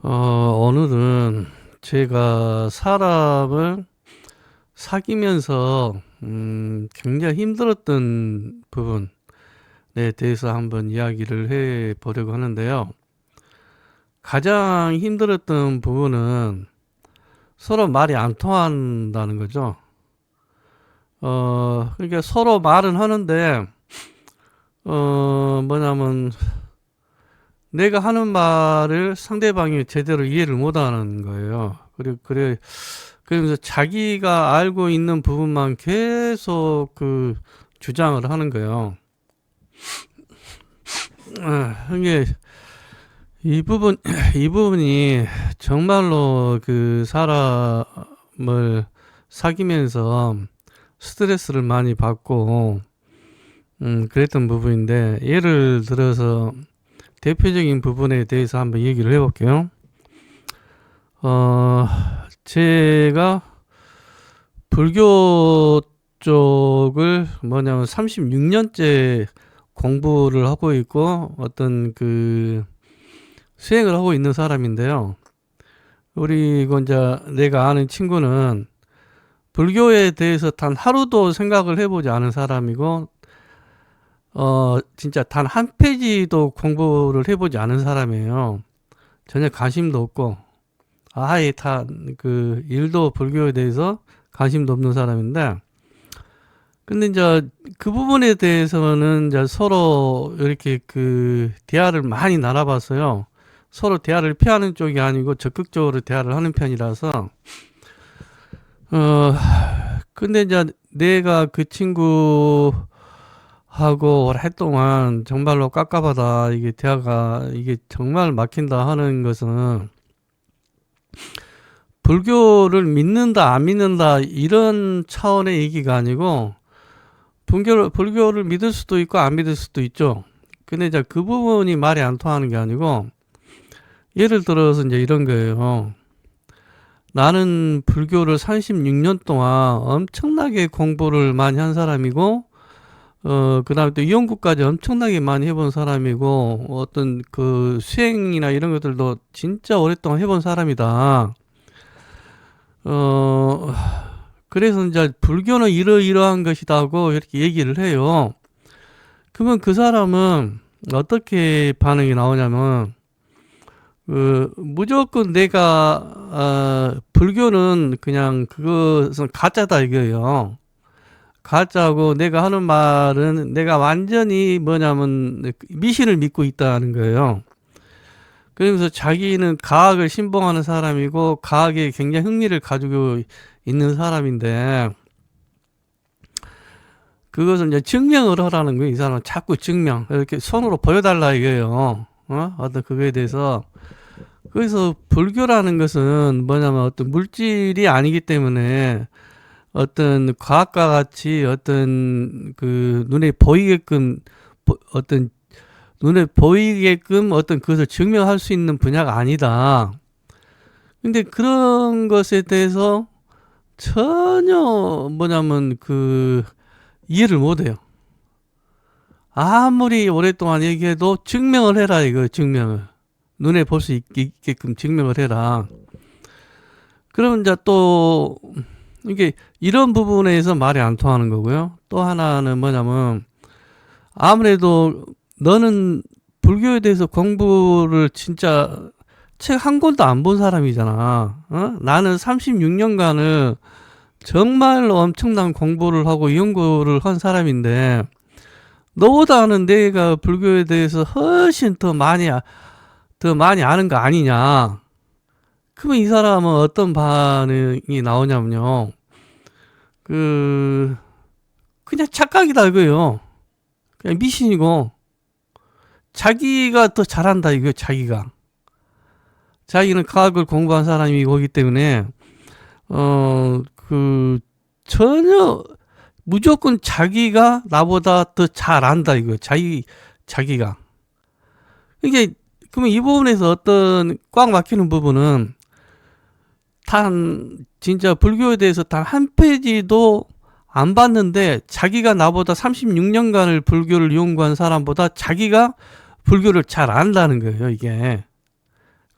오늘은 제가 사람을 사귀면서 굉장히 힘들었던 부분에 대해서 한번 이야기를 해 보려고 하는데요. 가장 힘들었던 부분은 서로 말이 안 통한다는 거죠. 그러니까 서로 말은 하는데, 뭐냐면, 내가 하는 말을 상대방이 제대로 이해를 못 하는 거예요. 그러면서 자기가 알고 있는 부분만 계속 주장을 하는 거예요. 이게, 이 부분이 정말로 그 사람을 사귀면서 스트레스를 많이 받고, 그랬던 부분인데, 예를 들어서 대표적인 부분에 대해서 한번 얘기를 해볼게요. 제가 불교 쪽을 뭐냐면 36년째 공부를 하고 있고 어떤 수행을 하고 있는 사람인데요. 우리 이제 내가 아는 친구는 불교에 대해서 단 하루도 생각을 해보지 않은 사람이고 진짜 단 한 페이지도 공부를 해보지 않은 사람이에요. 전혀 관심도 없고, 아예 일도 불교에 대해서 관심도 없는 사람인데, 근데 이제 그 부분에 대해서는 이제 서로 이렇게 대화를 많이 나눠봤어요. 서로 대화를 피하는 쪽이 아니고 적극적으로 대화를 하는 편이라서, 근데 이제 내가 그 친구 하고 오랫동안 정말로 깝깝하다. 이게 대화가 이게 정말 막힌다 하는 것은 불교를 믿는다 안 믿는다 이런 차원의 얘기가 아니고 불교를 믿을 수도 있고 안 믿을 수도 있죠. 근데 이제 그 부분이 말이 안 통하는 게 아니고 예를 들어서 이제 이런 거예요. 나는 불교를 36년 동안 엄청나게 공부를 많이 한 사람이고 그 다음에 또 이용구까지 엄청나게 많이 해본 사람이고, 어떤 수행이나 이런 것들도 진짜 오랫동안 해본 사람이다. 그래서 이제 불교는 이러이러한 것이다고 이렇게 얘기를 해요. 그러면 그 사람은 어떻게 반응이 나오냐면, 무조건 불교는 그냥 그것은 가짜다 이거예요. 가짜고 내가 하는 말은 내가 완전히 뭐냐면 미신을 믿고 있다는 거예요. 그러면서 자기는 과학을 신봉하는 사람이고 과학에 굉장히 흥미를 가지고 있는 사람인데 그것을 이제 증명을 하라는 거예요. 이 사람은 자꾸 증명 이렇게 손으로 보여달라 이거예요. 어떤 그거에 대해서 그래서 불교라는 것은 뭐냐면 어떤 물질이 아니기 때문에 어떤 과학과 같이 어떤 눈에 보이게끔 어떤 그것을 증명할 수 있는 분야가 아니다. 근데 그런 것에 대해서 전혀 뭐냐면 이해를 못 해요. 아무리 오랫동안 얘기해도 증명을 해라 이거 증명을. 눈에 볼 수 있게끔 증명을 해라. 그러면 이제 또 이게 이런 부분에서 말이 안 통하는 거고요. 또 하나는 뭐냐면 아무래도 너는 불교에 대해서 공부를 진짜 책 한 권도 안 본 사람이잖아. 나는 36년간을 정말로 엄청난 공부를 하고 연구를 한 사람인데 너보다는 내가 불교에 대해서 훨씬 더 많이 아는 거 아니냐. 그러면 이 사람은 어떤 반응이 나오냐면요. 그냥 착각이다 이거예요. 그냥 미신이고 자기가 더 잘한다 이거예요. 자기는 과학을 공부한 사람이기 거기 때문에 전혀 무조건 자기가 나보다 더 잘 안다 이거예요. 자기가 이게 그러면 이 부분에서 어떤 꽉 막히는 부분은 진짜 불교에 대해서 단 한 페이지도 안 봤는데 자기가 나보다 36년간을 불교를 연구한 사람보다 자기가 불교를 잘 안다는 거예요, 이게.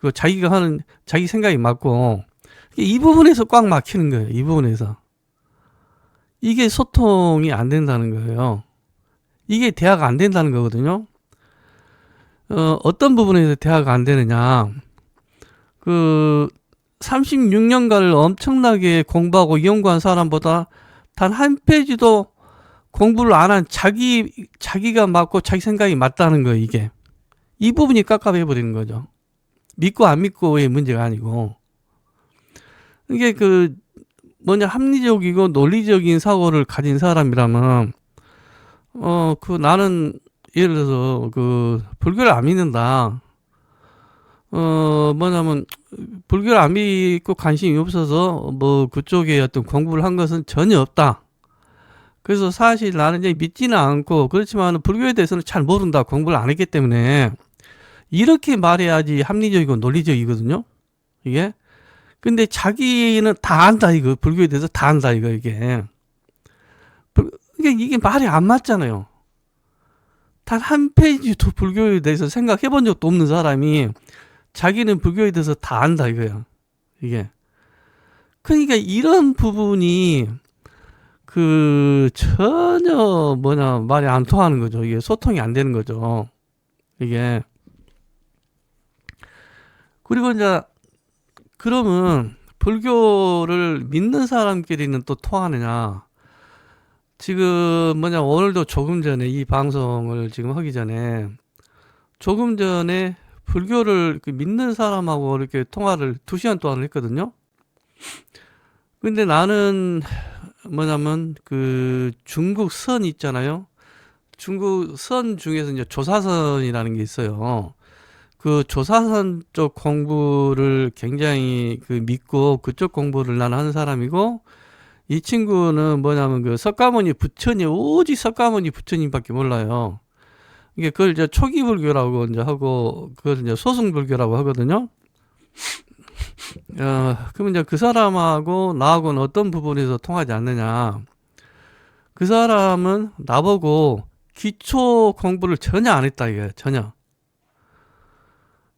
그리고 자기가 하는 자기 생각이 맞고 이 부분에서 꽉 막히는 거예요. 이 부분에서 이게 소통이 안 된다는 거예요. 이게 대화가 안 된다는 거거든요. 어떤 부분에서 대화가 안 되느냐. 그 36년간을 엄청나게 공부하고 연구한 사람보다 단 한 페이지도 공부를 안 한 자기가 맞고 자기 생각이 맞다는 거예요, 이게. 이 부분이 깝깝해버리는 거죠. 믿고 안 믿고의 문제가 아니고. 이게 합리적이고 논리적인 사고를 가진 사람이라면, 나는 예를 들어서 불교를 안 믿는다. 불교를 안 믿고 관심이 없어서 그쪽에 어떤 공부를 한 것은 전혀 없다. 그래서 사실 나는 이제 믿지는 않고, 그렇지만 불교에 대해서는 잘 모른다. 공부를 안 했기 때문에. 이렇게 말해야지 합리적이고 논리적이거든요. 이게. 근데 자기는 다 안다, 이거. 불교에 대해서 다 안다, 이게. 이게 말이 안 맞잖아요. 단 한 페이지도 불교에 대해서 생각해 본 적도 없는 사람이 자기는 불교에 대해서 다 안다, 이거야. 이게. 그러니까 이런 부분이 전혀 말이 안 통하는 거죠. 이게 소통이 안 되는 거죠. 이게. 그리고 이제, 그러면 불교를 믿는 사람끼리는 또 통하느냐. 지금 오늘도 조금 전에 이 방송을 지금 하기 전에, 조금 전에 불교를 믿는 사람하고 이렇게 통화를 2시간 동안 했거든요. 근데 나는 중국 선 있잖아요. 중국 선 중에서 이제 조사선이라는 게 있어요. 그 조사선 쪽 공부를 굉장히 믿고 그쪽 공부를 나는 하는 사람이고, 이 친구는 석가모니 부처님, 오직 석가모니 부처님밖에 몰라요. 이게 그걸 이제 초기 불교라고 이제 하고, 그걸 이제 소승 불교라고 하거든요. 그럼 이제 그 사람하고 나하고는 어떤 부분에서 통하지 않느냐. 그 사람은 나보고 기초 공부를 전혀 안 했다, 이게 전혀.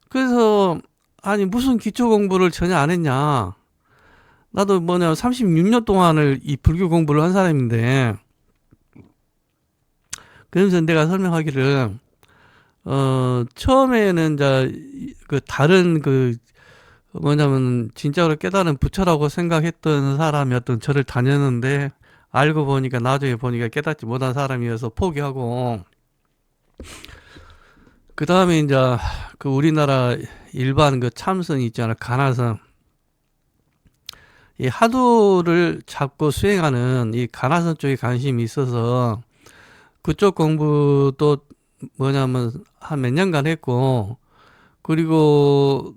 그래서, 아니, 무슨 기초 공부를 전혀 안 했냐. 나도 36년 동안을 이 불교 공부를 한 사람인데, 그러면서 내가 설명하기를, 처음에는 이제, 다른 진짜로 깨달은 부처라고 생각했던 사람이었던 저를 다녔는데, 알고 보니까, 나중에 보니까 깨닫지 못한 사람이어서 포기하고, 그 다음에 이제, 우리나라 일반 참선 있잖아, 가나선. 이 하두를 잡고 수행하는 이 가나선 쪽에 관심이 있어서, 그쪽 공부도 한 몇 년간 했고, 그리고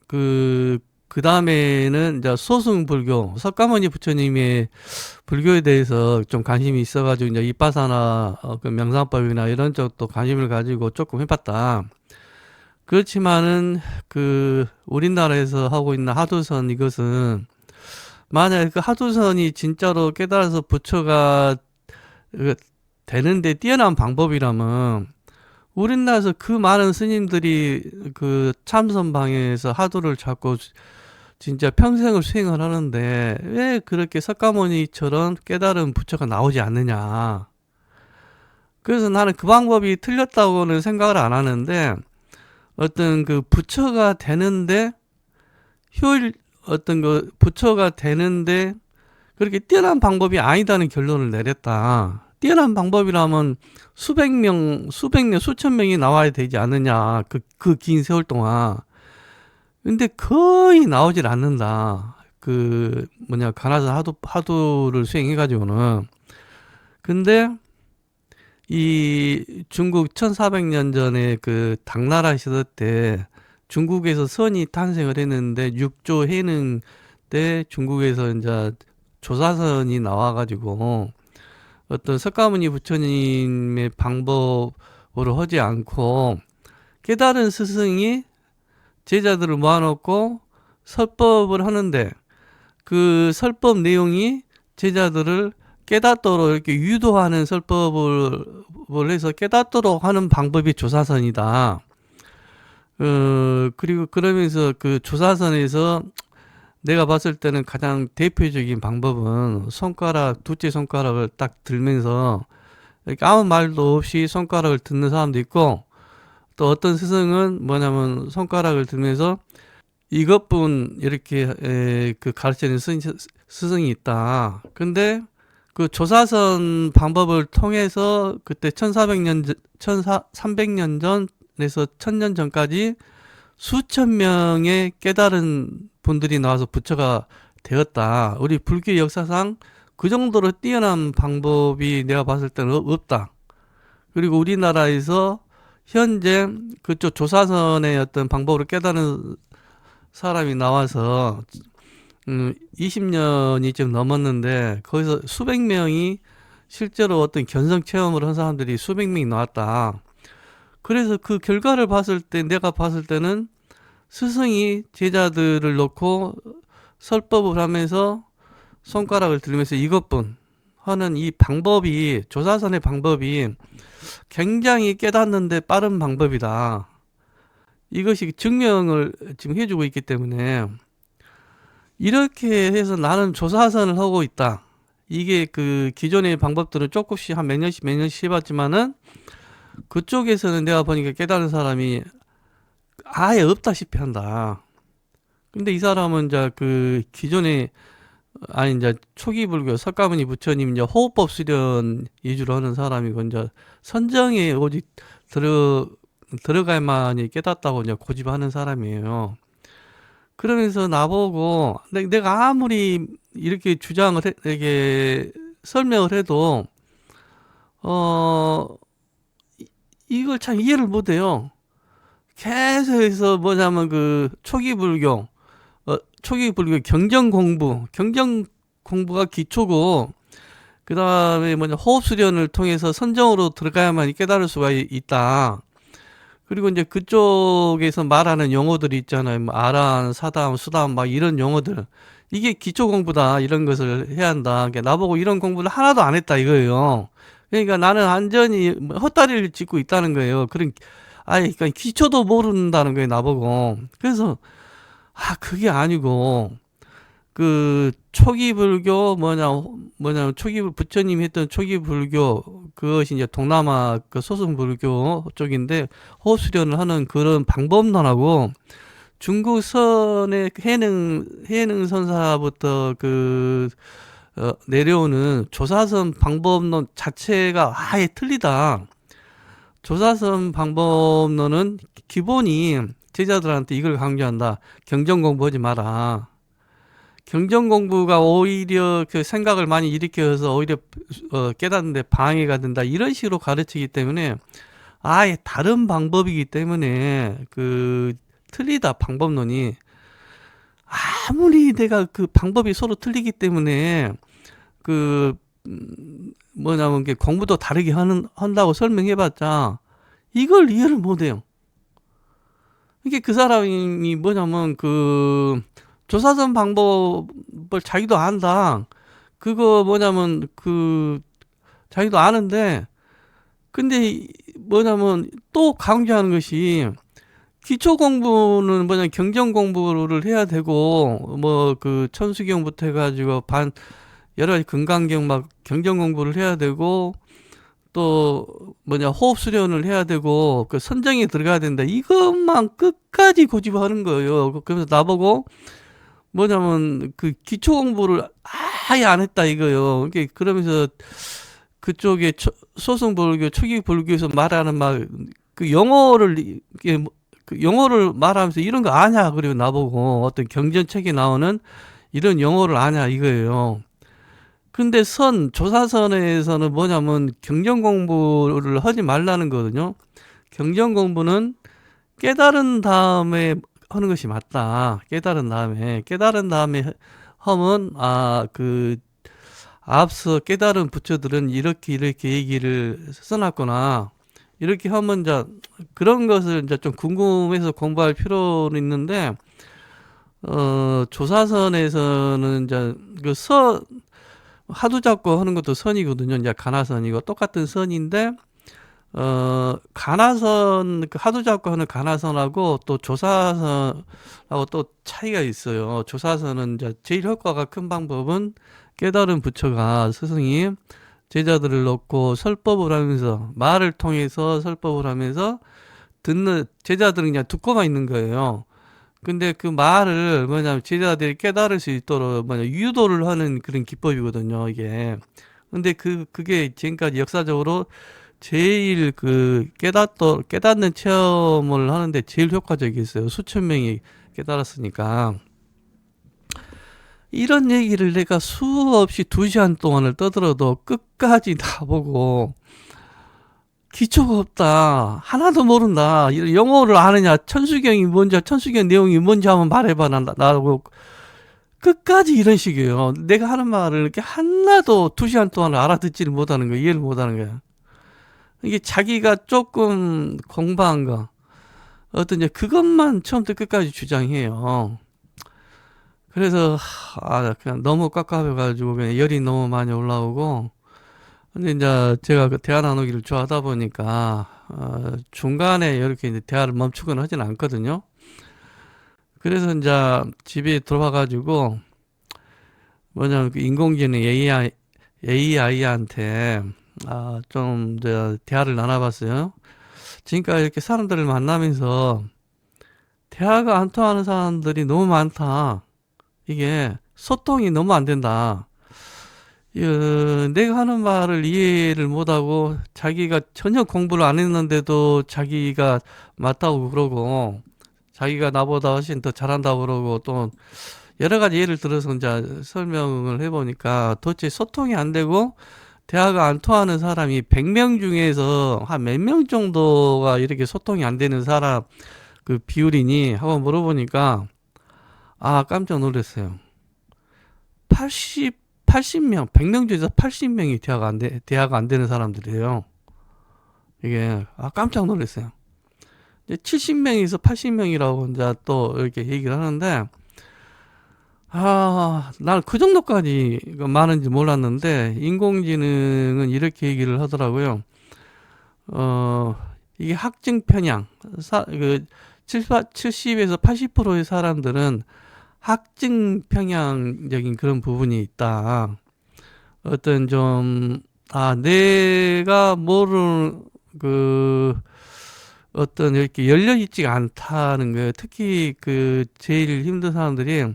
그 다음에는 이제 소승 불교, 석가모니 부처님의 불교에 대해서 좀 관심이 있어가지고, 이제 이빠사나 명상법이나 이런 쪽도 관심을 가지고 조금 해봤다. 그렇지만은 우리나라에서 하고 있는 하두선 이것은, 만약 하두선이 진짜로 깨달아서 부처가 되는데 뛰어난 방법이라면, 우리나라에서 그 많은 스님들이 참선방에서 하두를 잡고 진짜 평생을 수행을 하는데, 왜 그렇게 석가모니처럼 깨달은 부처가 나오지 않느냐. 그래서 나는 그 방법이 틀렸다고는 생각을 안 하는데, 어떤 부처가 되는데, 부처가 되는데, 그렇게 뛰어난 방법이 아니다는 결론을 내렸다. 뛰어난 방법이라면 수백 명, 수천 명이 나와야 되지 않느냐. 그 긴 세월 동안. 근데 거의 나오질 않는다. 가나선 하두를 수행해가지고는. 근데, 이 중국 1400년 전에 당나라 시대 때 중국에서 선이 탄생을 했는데, 육조 해능 때 중국에서 이제 조사선이 나와가지고, 어떤 석가모니 부처님의 방법으로 하지 않고 깨달은 스승이 제자들을 모아놓고 설법을 하는데, 그 설법 내용이 제자들을 깨닫도록 이렇게 유도하는 설법을 해서 깨닫도록 하는 방법이 조사선이다. 그리고 그러면서 그 조사선에서 내가 봤을 때는 가장 대표적인 방법은 손가락, 둘째 손가락을 딱 들면서 이렇게 아무 말도 없이 손가락을 듣는 사람도 있고, 또 어떤 스승은 뭐냐면 손가락을 들면서 이것뿐 이렇게 그 가르치는 스승이 있다. 근데 그 조사선 방법을 통해서 그때 1400년, 1300년 전에서 1000년 전까지 수천 명의 깨달은 분들이 나와서 부처가 되었다. 우리 불교 역사상 그 정도로 뛰어난 방법이 내가 봤을 때는 없다. 그리고 우리나라에서 현재 그쪽 조사선의 어떤 방법으로 깨달은 사람이 나와서 20년이 좀 넘었는데 거기서 수백 명이 실제로 어떤 견성 체험을 한 사람들이 수백 명이 나왔다. 그래서 그 결과를 봤을 때 내가 봤을 때는 스승이 제자들을 놓고 설법을 하면서 손가락을 들면서 이것뿐 하는 이 방법이 조사선의 방법이 굉장히 깨닫는데 빠른 방법이다. 이것이 증명을 지금 해주고 있기 때문에 이렇게 해서 나는 조사선을 하고 있다. 이게 그 기존의 방법들은 조금씩 한 몇 년씩 해봤지만은 그쪽에서는 내가 보니까 깨달은 사람이 아예 없다시피 한다. 근데 이 사람은 이제 그 기존에 아니 이제 초기 불교 석가모니 부처님 이제 호흡법 수련 위주로 하는 사람이고 이제 선정에 오직 들어갈만이 깨닫다고 이제 고집하는 사람이에요. 그러면서 나보고 내가 아무리 이렇게 이렇게 설명을 해도 어 이걸 참 이해를 못해요. 계속해서 뭐냐면 그 초기 불교 경정 공부가 기초고 그 다음에 뭐냐 호흡 수련을 통해서 선정으로 들어가야만 깨달을 수가 있다. 그리고 이제 그쪽에서 말하는 용어들이 있잖아요. 뭐 아란, 사담, 수담 막 이런 용어들. 이게 기초 공부다. 이런 것을 해야 한다. 그러니까 나보고 이런 공부를 하나도 안 했다 이거예요. 그러니까 나는 완전히 헛다리를 짚고 있다는 거예요. 그러니까 기초도 모른다는 거예요, 나보고. 그래서 그게 아니고 그 초기 불교 뭐냐 초기 부처님이 했던 초기 불교 그것이 이제 동남아 그 소승 불교 쪽인데 호흡 수련을 하는 그런 방법론하고 중국 선의 해능 선사부터 내려오는 조사선 방법론 자체가 아예 틀리다. 조사선 방법론은 기본이 제자들한테 이걸 강조한다. 경전 공부하지 마라. 경전 공부가 오히려 그 생각을 많이 일으켜서 오히려 깨닫는데 방해가 된다. 이런 식으로 가르치기 때문에 아예 다른 방법이기 때문에 틀리다 방법론이 아무리 내가 그 방법이 서로 틀리기 때문에 뭐냐면 공부도 다르게 한다고 설명해봤자 이걸 이해를 못해요. 이게 그 사람이 뭐냐면 조사선 방법을 자기도 안다. 그거 뭐냐면 자기도 아는데 근데 뭐냐면 또 강조하는 것이 기초 공부는 뭐냐 경전 공부를 해야 되고 천수경부터 해가지고 여러 가지 금강경 막 경전 공부를 해야 되고 또 호흡 수련을 해야 되고 그 선정에 들어가야 된다. 이것만 끝까지 고집하는 거예요. 그러면서 나보고 뭐냐면 기초 공부를 아예 안 했다 이거요. 그러면서 그쪽에 소승 불교, 초기 불교에서 말하는 영어를 말하면서 이런 거 아냐 그리고 나보고 어떤 경전책에 나오는 이런 영어를 아냐 이거예요. 근데 조사선에서는 뭐냐면 경전 공부를 하지 말라는 거거든요. 경전 공부는 깨달은 다음에 하는 것이 맞다. 깨달은 다음에 하면 앞서 깨달은 부처들은 이렇게 얘기를 써놨구나. 이렇게 하면 이제 그런 것을 이제 좀 궁금해서 공부할 필요는 있는데 조사선에서는 이제 하두 잡고 하는 것도 선이거든요. 이제 가나선이고 똑같은 선인데 가나선, 그 하도 잡고 하는 가나선하고 또 조사선하고 또 차이가 있어요. 조사선은 이제 제일 효과가 큰 방법은 깨달은 부처가 스승이 제자들을 놓고 설법을 하면서 말을 통해서 설법을 하면서 듣는 제자들은 그냥 듣고만 있는 거예요. 근데 그 말을 뭐냐면 제자들이 깨달을 수 있도록 뭐냐 유도를 하는 그런 기법이거든요, 이게. 근데 그게 지금까지 역사적으로 제일 그 깨닫는 체험을 하는데 제일 효과적이었어요. 수천 명이 깨달았으니까. 이런 얘기를 내가 수없이 2시간 동안을 떠들어도 끝까지 다 보고 기초가 없다. 하나도 모른다. 영어를 아느냐? 천수경이 뭔지, 천수경 내용이 뭔지 한번 말해봐. 나라고 끝까지 이런 식이에요. 내가 하는 말을 이렇게 하나도 2시간 동안 알아듣지를 못하는 거야. 이해를 못하는 거야. 이게 자기가 조금 공부한 거, 어떤 이제 그것만 처음부터 끝까지 주장해요. 그래서 그냥 너무 깝깝해가지고 그냥 열이 너무 많이 올라오고. 근데 이제 제가 그 대화 나누기를 좋아하다 보니까 중간에 이렇게 이제 대화를 멈추거나 하진 않거든요. 그래서 이제 집에 들어와가지고 뭐냐면 그 인공지능 AI한테 좀 이제 대화를 나눠봤어요. 지금까지 이렇게 사람들을 만나면서 대화가 안 통하는 사람들이 너무 많다. 이게 소통이 너무 안 된다. 내가 하는 말을 이해를 못하고 자기가 전혀 공부를 안 했는데도 자기가 맞다고 그러고 자기가 나보다 훨씬 더 잘한다고 그러고 또 여러 가지 예를 들어서 이제 설명을 해보니까 도대체 소통이 안 되고 대화가 안 통하는 사람이 100명 중에서 한 몇 명 정도가 이렇게 소통이 안 되는 사람 그 비율이니 하고 물어보니까 깜짝 놀랐어요. 80명, 100명 중에서 80명이 대화가 안 되는 사람들이에요. 이게, 깜짝 놀랐어요. 이제 70명에서 80명이라고 이제 또 이렇게 얘기를 하는데, 난 그 정도까지 많은지 몰랐는데, 인공지능은 이렇게 얘기를 하더라고요. 이게 학증 편향, 70에서 80%의 사람들은 학증 편향적인 그런 부분이 있다. 어떤 좀, 내가 모르는, 어떤 이렇게 열려있지가 않다는 거예요. 특히 제일 힘든 사람들이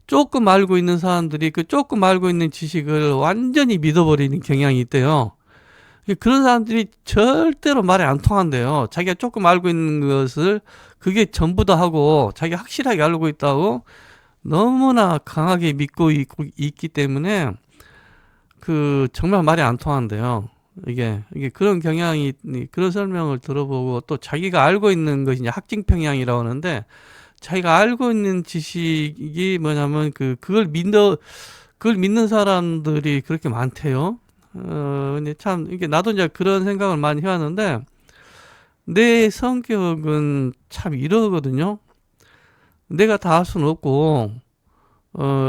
조금 알고 있는 사람들이 그 조금 알고 있는 지식을 완전히 믿어버리는 경향이 있대요. 그런 사람들이 절대로 말이 안 통한대요. 자기가 조금 알고 있는 것을 그게 전부다 하고 자기가 확실하게 알고 있다고 너무나 강하게 믿고 있기 때문에 정말 말이 안 통한대요. 이게 그런 경향이, 그런 설명을 들어보고 또 자기가 알고 있는 것이 이제 학증 편향이라고 하는데 자기가 알고 있는 지식이 뭐냐면 그걸 믿는 사람들이 그렇게 많대요. 근데 참, 이게 나도 이제 그런 생각을 많이 해왔는데 내 성격은 참 이러거든요. 내가 다 할 수는 없고,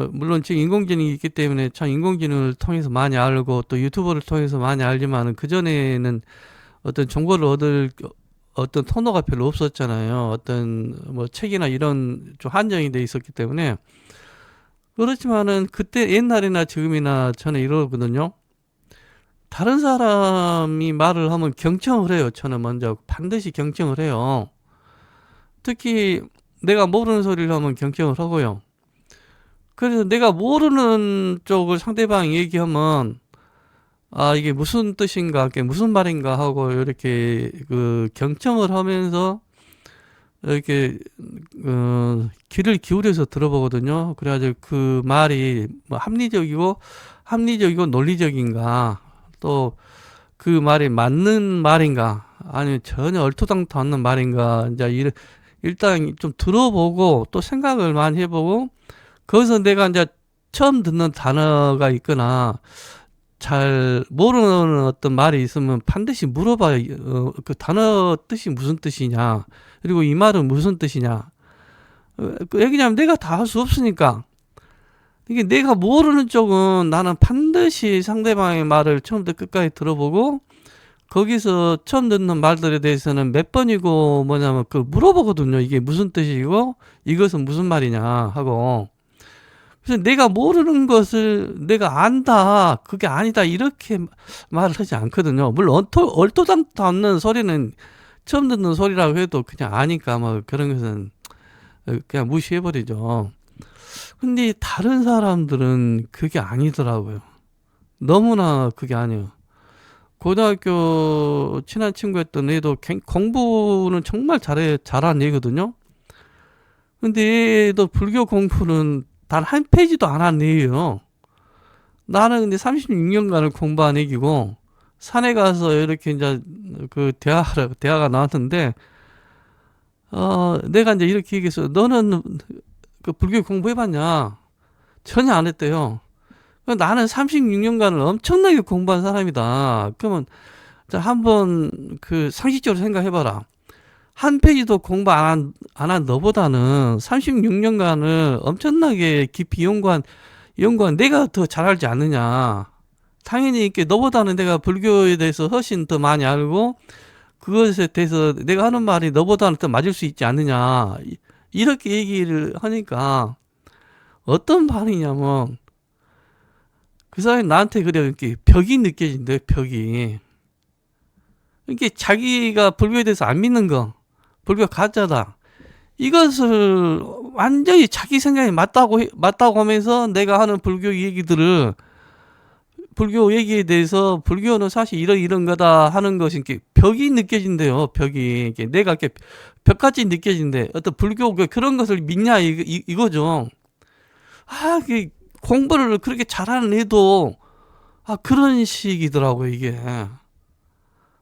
물론 지금 인공지능이 있기 때문에 참 인공지능을 통해서 많이 알고 또 유튜브를 통해서 많이 알지만은 그전에는 어떤 정보를 얻을 어떤 통로가 별로 없었잖아요. 어떤 뭐 책이나 이런 좀 한정이 돼 있었기 때문에. 그렇지만은 그때 옛날이나 지금이나 저는 이러거든요. 다른 사람이 말을 하면 경청을 해요. 저는 먼저 반드시 경청을 해요. 특히 내가 모르는 소리를 하면 경청을 하고요. 그래서 내가 모르는 쪽을 상대방이 얘기하면 이게 무슨 뜻인가, 이게 무슨 말인가 하고 이렇게 경청을 하면서 이렇게 귀를 기울여서 들어보거든요. 그래가지고 그 말이 뭐 합리적이고 논리적인가, 또 그 말이 맞는 말인가, 아니면 전혀 얼토당토 않는 말인가, 이제 일단 좀 들어보고 또 생각을 많이 해보고 거기서 내가 이제 처음 듣는 단어가 있거나 잘 모르는 어떤 말이 있으면 반드시 물어봐요. 그 단어 뜻이 무슨 뜻이냐, 그리고 이 말은 무슨 뜻이냐. 왜냐면 내가 다 할 수 없으니까. 이게 내가 모르는 쪽은 나는 반드시 상대방의 말을 처음부터 끝까지 들어보고 거기서 처음 듣는 말들에 대해서는 몇 번이고 뭐냐면 그 물어보거든요. 이게 무슨 뜻이고 이것은 무슨 말이냐 하고. 그래서 내가 모르는 것을 내가 안다, 그게 아니다 이렇게 말을 하지 않거든요. 물론 얼토당토 않는 소리는 처음 듣는 소리라고 해도 그냥 아니까 뭐 그런 것은 그냥 무시해버리죠. 근데 다른 사람들은 그게 아니더라고요. 너무나 그게 아니에요. 고등학교 친한 친구였던 애도 공부는 정말 잘한 애거든요. 근데 얘도 불교 공부는 단 한 페이지도 안 한 애예요. 나는 근데 36년간을 공부한 애기고, 산에 가서 이렇게 이제 그 대화가 나왔는데, 내가 이제 이렇게 얘기했어. 너는 그 불교 공부해봤냐? 전혀 안 했대요. 나는 36년간을 엄청나게 공부한 사람이다. 그러면 한번 그 상식적으로 생각해봐라. 한 페이지도 공부 안 한 너보다는 36년간을 엄청나게 깊이 연구한 내가 더 잘 알지 않느냐. 당연히 이렇게 너보다는 내가 불교에 대해서 훨씬 더 많이 알고 그것에 대해서 내가 하는 말이 너보다는 더 맞을 수 있지 않느냐. 이렇게 얘기를 하니까 어떤 반응이냐면 그 사람이 나한테 그래 이렇게 벽이 느껴진대. 벽이. 이게 자기가 불교에 대해서 안 믿는 거, 불교 가짜다, 이것을 완전히 자기 생각이 맞다고 하면서 내가 하는 불교 얘기에 대해서 불교는 사실 이런 거다 하는 것이 이렇게 벽이 느껴진대요. 벽이 이렇게 내가 이렇게 벽같이 느껴진대. 어떤 불교 그런 것을 믿냐 이거죠. 이게 공부를 그렇게 잘하는 애도 그런 식이더라고 이게.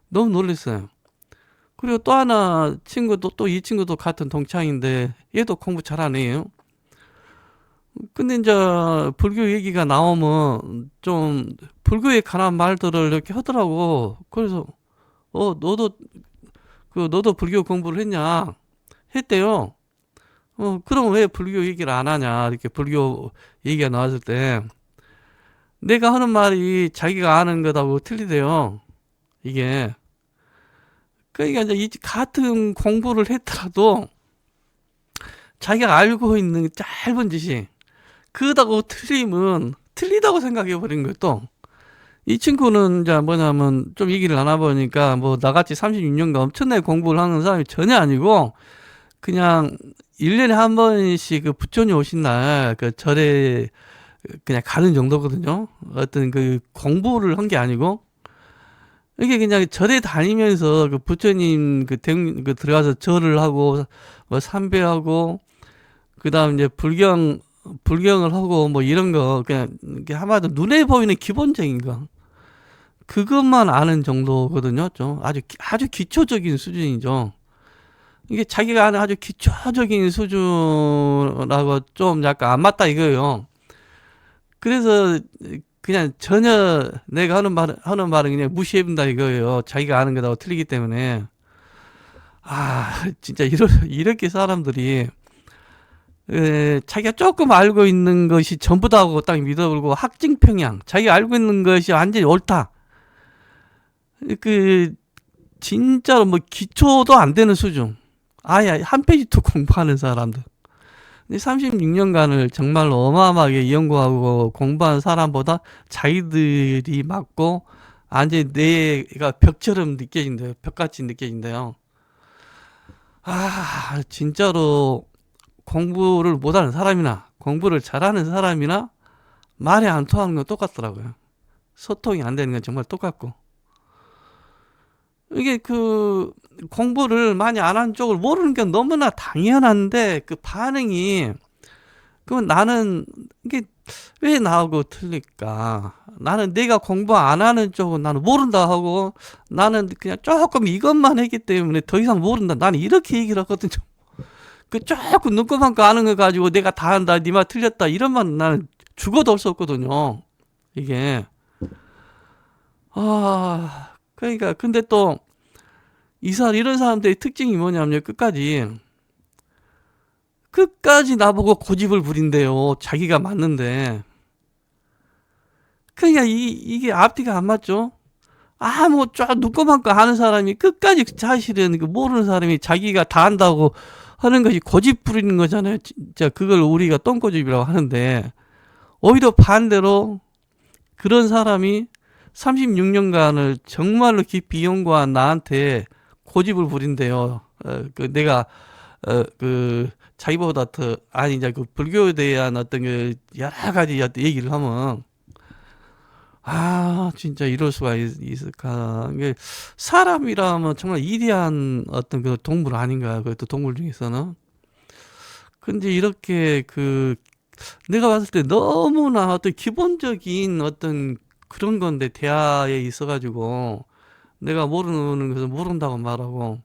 너무 놀랐어요. 그리고 또 하나 친구도, 또 이 친구도 같은 동창인데 얘도 공부 잘하는 애예요. 근데 이제 불교 얘기가 나오면 좀 불교에 관한 말들을 이렇게 하더라고. 그래서 너도 불교 공부를 했냐 했대요. 그럼 왜 불교 얘기를 안 하냐, 이렇게 불교 얘기가 나왔을 때 내가 하는 말이 자기가 아는 거다고 틀리대요 이게. 그러니까 이제 이 같은 공부를 했더라도 자기가 알고 있는 짧은 지식 그다고 틀리면 틀리다고 생각해 버린 거예요. 또 이 친구는 이제 뭐냐면 좀 얘기를 나눠보니까 뭐 나같이 36년간 엄청나게 공부를 하는 사람이 전혀 아니고 그냥 1년에 한 번씩 그 부처님 오신 날 그 절에 그냥 가는 정도거든요. 어떤 그 공부를 한 게 아니고 이게 그냥 절에 다니면서 그 부처님 그 들어가서 절을 하고 뭐 삼배하고 그다음 이제 불경을 하고 뭐 이런 거 그냥 한마디로 눈에 보이는 기본적인 거 그것만 아는 정도거든요. 좀 아주 기초적인 수준이죠. 이게 자기가 아는 아주 기초적인 수준하고 좀 약간 안 맞다 이거예요. 그래서 그냥 전혀 내가 하는 말은 그냥 무시해본다 이거예요. 자기가 아는 거다고 틀리기 때문에. 진짜 이렇게 사람들이 자기가 조금 알고 있는 것이 전부다고 딱 믿어버리고 확증평양, 자기가 알고 있는 것이 완전히 옳다, 그 진짜로 뭐 기초도 안 되는 수준, 아예 한 페이지도 공부하는 사람들. 36년간을 정말로 어마어마하게 연구하고 공부한 사람보다 자기들이 맞고 완전히 내가 벽처럼 느껴진대요. 벽같이 느껴진대요. 진짜로 공부를 못하는 사람이나 공부를 잘하는 사람이나 말이 안 통하는 건 똑같더라고요. 소통이 안 되는 건 정말 똑같고. 이게 그 공부를 많이 안 한 쪽을 모르는 게 너무나 당연한데 그 반응이, 그럼 나는 이게 왜 나하고 틀릴까? 나는 내가 공부 안 하는 쪽은 나는 모른다 하고 나는 그냥 조금 이것만 했기 때문에 더 이상 모른다. 나는 이렇게 얘기를 하거든요. 그 조금 눈곱한 거 아는 거 가지고 내가 다 한다, 니 말 틀렸다 이런만 나는 죽어도 할 수 없거든요. 이게. 그러니까 근데 또 이런 사람들의 특징이 뭐냐면 끝까지 나보고 고집을 부린대요. 자기가 맞는데. 그러니까 이게 앞뒤가 안 맞죠. 뭐, 쫙 눈곱만 거 아는 사람이 끝까지 사실은 그 모르는 사람이 자기가 다 안다고 하는 것이 고집 부리는 거잖아요. 진짜 그걸 우리가 똥고집이라고 하는데, 오히려 반대로 그런 사람이 36년간을 정말로 깊이 연구한 나한테 고집을 부린대요. 내가, 자기보다 더, 아니, 이제 그 불교에 대한 어떤 그 여러 가지 얘기를 하면, 진짜 이럴 수가 있을까. 이게 사람이라면 정말 위대한 어떤 그 동물 아닌가. 그것도 동물 중에서는. 근데 이렇게 내가 봤을 때 너무나 어떤 기본적인 어떤 그런 건데, 대화에 있어가지고, 내가 모르는 것은 모른다고 말하고,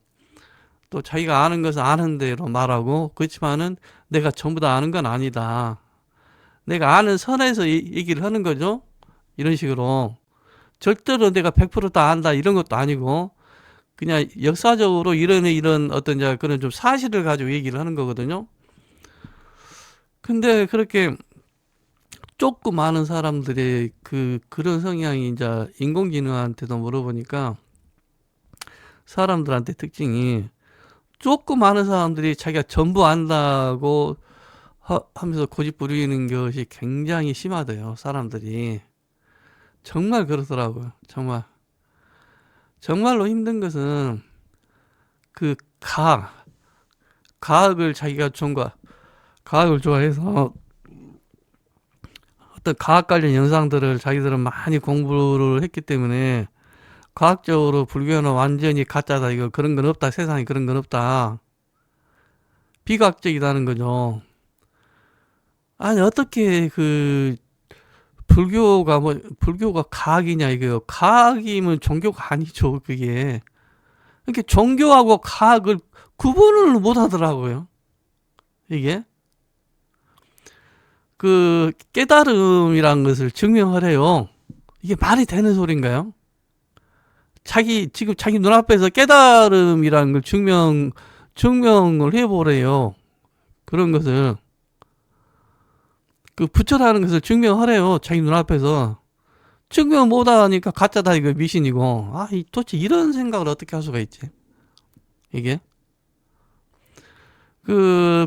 또 자기가 아는 것은 아는 대로 말하고, 그렇지만은 내가 전부 다 아는 건 아니다. 내가 아는 선에서 얘기를 하는 거죠. 이런 식으로. 절대로 내가 100%다 안다 이런 것도 아니고, 그냥 역사적으로 이런 어떤 그런 좀 사실을 가지고 얘기를 하는 거거든요. 근데 그렇게 조금 많은 사람들이 그런 성향이 이제 인공지능한테도 물어보니까 사람들한테 특징이 조금 많은 사람들이 자기가 전부 안다고 하면서 고집 부리는 것이 굉장히 심하대요. 사람들이. 정말 그렇더라고요. 정말. 정말로 힘든 것은 그 과학을 자기가 과학을 좋아해서 어떤 과학 관련 영상들을 자기들은 많이 공부를 했기 때문에 과학적으로 불교는 완전히 가짜다. 이거 그런 건 없다. 세상에 그런 건 없다. 비과학적이다는 거죠. 아니 어떻게 불교가 과학이냐 이거요. 과학이면 종교가 아니죠. 그게. 이렇게 종교하고 과학을 구분을 못 하더라고요. 이게. 깨달음이란 것을 증명하래요. 이게 말이 되는 소린가요? 지금 자기 눈앞에서 깨달음이라는 걸 증명을 해보래요. 그런 것을. 부처라는 것을 증명하래요. 자기 눈앞에서. 증명 못하니까 가짜다, 이거 미신이고. 도대체 이런 생각을 어떻게 할 수가 있지? 이게.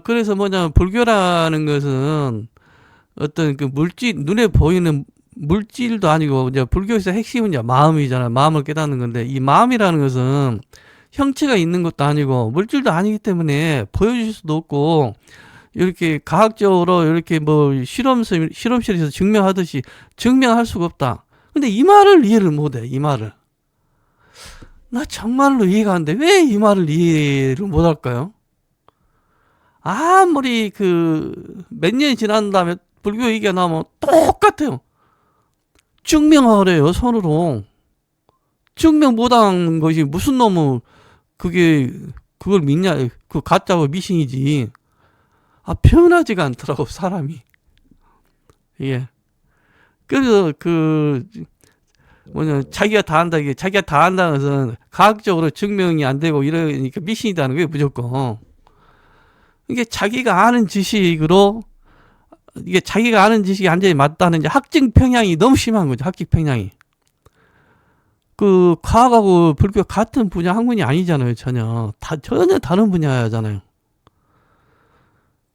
그래서 뭐냐면, 불교라는 것은 어떤 눈에 보이는 물질도 아니고, 이제 불교에서 핵심은 이제 마음이잖아요. 마음을 깨닫는 건데, 이 마음이라는 것은 형체가 있는 것도 아니고, 물질도 아니기 때문에 보여줄 수도 없고, 이렇게 과학적으로 이렇게 실험실에서 증명하듯이 증명할 수가 없다. 근데 이 말을 이해를 못해, 이 말을. 나 정말로 이해가 안 돼. 왜 이 말을 이해를 못할까요? 아무리 몇 년이 지난 다음에 불교 얘기가 나오면 똑같아요. 증명하래요, 손으로. 증명 못한 것이 무슨 놈은 그걸 믿냐. 가짜고 미신이지. 변하지가 않더라고, 사람이. 예. 그래서 자기가 다 한다, 이게 자기가 다 한다는 것은 과학적으로 증명이 안 되고 이러니까 미신이라는 거예요, 무조건. 이게 자기가 아는 지식으로, 이게 자기가 아는 지식이 완전히 맞다는 이제 학증 편향이 너무 심한 거죠, 학직 편향이. 과학하고 불교 같은 분야 학문이 아니잖아요, 전혀 다른 분야잖아요.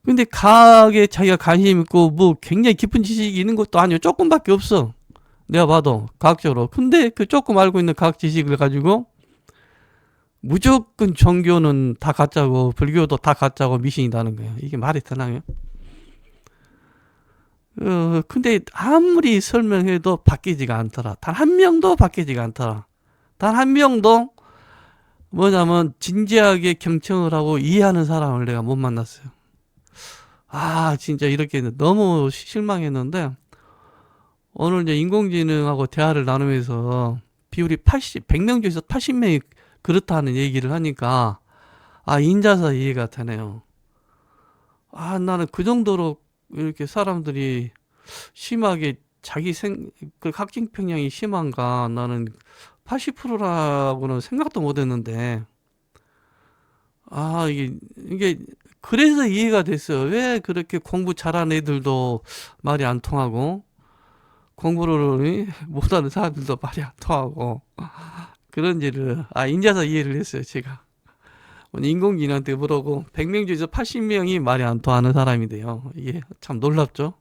근데 과학에 자기가 관심 있고 굉장히 깊은 지식이 있는 것도 아니고 조금밖에 없어. 내가 봐도 과학적으로. 근데 조금 알고 있는 과학 지식을 가지고 무조건 종교는 다 가짜고 불교도 다 가짜고 미신이다는 거예요. 이게 말이 되나요? 근데 아무리 설명해도 바뀌지가 않더라. 단 한 명도 바뀌지가 않더라. 단 한 명도 뭐냐면 진지하게 경청을 하고 이해하는 사람을 내가 못 만났어요. 진짜 이렇게 너무 실망했는데, 오늘 이제 인공지능하고 대화를 나누면서 비율이 100명 중에서 80명이 그렇다는 얘기를 하니까, 인자서 이해가 되네요. 나는 그 정도로 이렇게 사람들이 심하게 학증 편향이 심한가, 나는 80%라고는 생각도 못 했는데, 이게 그래서 이해가 됐어요. 왜 그렇게 공부 잘하는 애들도 말이 안 통하고, 공부를 못하는 사람들도 말이 안 통하고 그런지를 인자서 이해를 했어요 제가. 인공지능한테 물어보고 100명 중에서 80명이 말이 안 통하는 사람이 돼요. 이게 참 놀랍죠.